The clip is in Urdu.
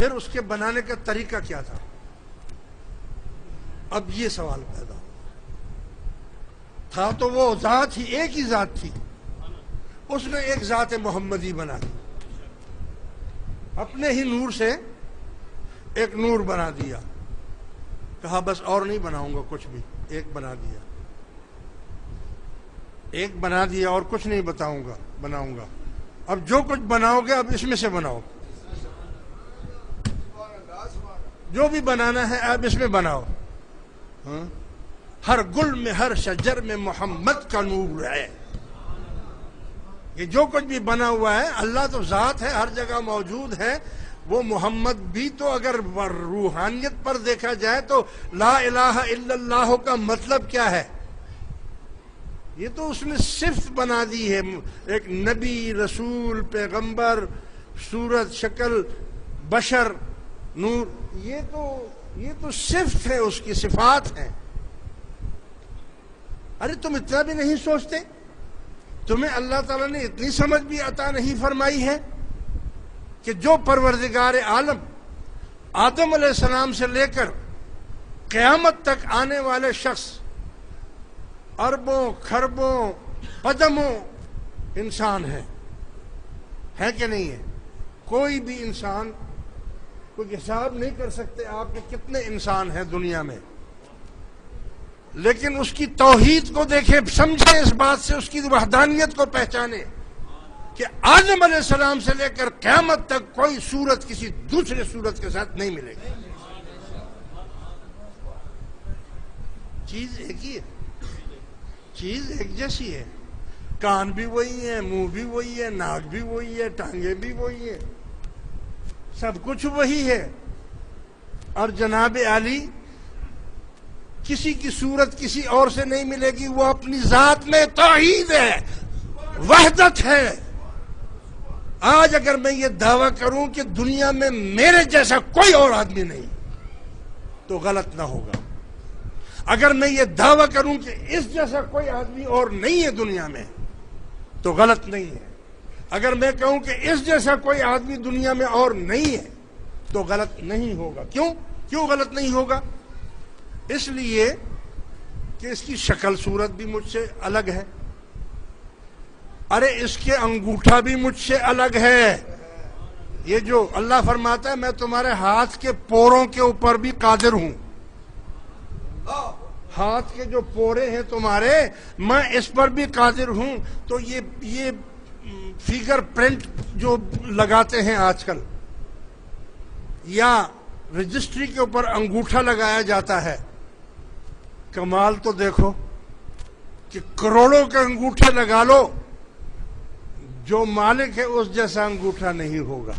پھر اس کے بنانے کا طریقہ کیا تھا؟ اب یہ سوال پیدا ہو تھا تو وہ ذات ہی ایک ہی ذات تھی، اس نے ایک ذات محمدی بنا دی، اپنے ہی نور سے ایک نور بنا دیا، کہا بس اور نہیں بناؤں گا کچھ بھی، ایک بنا دیا، ایک بنا دیا اور کچھ نہیں بناؤں گا، اب جو کچھ بناؤ گے اب اس میں سے بناؤ، جو بھی بنانا ہے اب اس میں بناؤ، ہر گل میں ہر شجر میں محمد کا نور ہے، یہ جو کچھ بھی بنا ہوا ہے، اللہ تو ذات ہے، ہر جگہ موجود ہے، وہ محمد بھی تو اگر روحانیت پر دیکھا جائے تو لا الہ الا اللہ کا مطلب کیا ہے؟ یہ تو اس نے صفت بنا دی ہے، ایک نبی، رسول، پیغمبر، صورت، شکل، بشر، نور، یہ تو صفت ہے، اس کی صفات ہیں۔ ارے تم اتنا بھی نہیں سوچتے؟ تمہیں اللہ تعالیٰ نے اتنی سمجھ بھی عطا نہیں فرمائی ہے کہ جو پروردگار عالم آدم علیہ السلام سے لے کر قیامت تک آنے والے شخص، اربوں خربوں قدموں انسان ہے کہ نہیں ہے؟ کوئی بھی انسان، کوئی حساب نہیں کر سکتے آپ کے کتنے انسان ہیں دنیا میں، لیکن اس کی توحید کو دیکھیں، سمجھیں، اس بات سے اس کی وحدانیت کو پہچانیں کہ آدم علیہ السلام سے لے کر قیامت تک کوئی صورت کسی دوسرے صورت کے ساتھ نہیں ملے گی، چیز ایک ہی ہے، چیز ایک جیسی ہے، کان بھی وہی ہے، منہ بھی وہی ہے، ناک بھی وہی ہے، ٹانگیں بھی وہی ہے، سب کچھ وہی ہے۔ اور جناب عالی کسی کی صورت کسی اور سے نہیں ملے گی، وہ اپنی ذات میں توحید ہے، وحدت ہے۔ آج اگر میں یہ دعویٰ کروں کہ دنیا میں میرے جیسا کوئی اور آدمی نہیں تو غلط نہ ہوگا، اگر میں یہ دعویٰ کروں کہ اس جیسا کوئی آدمی اور نہیں ہے دنیا میں تو غلط نہیں ہے، اگر میں کہوں کہ اس جیسا کوئی آدمی دنیا میں اور نہیں ہے تو غلط نہیں ہوگا۔ کیوں غلط نہیں ہوگا؟ اس لیے کہ اس کی شکل صورت بھی مجھ سے الگ ہے، ارے اس کے انگوٹھا بھی مجھ سے الگ ہے، یہ جو اللہ فرماتا ہے میں تمہارے ہاتھ کے پوروں کے اوپر بھی قادر ہوں، ہاتھ کے جو پورے ہیں تمہارے میں اس پر بھی قادر ہوں۔ تو یہ فگر پرنٹ جو لگاتے ہیں آج کل، یا رجسٹری کے اوپر انگوٹھا لگایا جاتا ہے، کمال تو دیکھو کہ کروڑوں کے انگوٹھے لگا لو، جو مالک ہے اس جیسا انگوٹھا نہیں ہوگا۔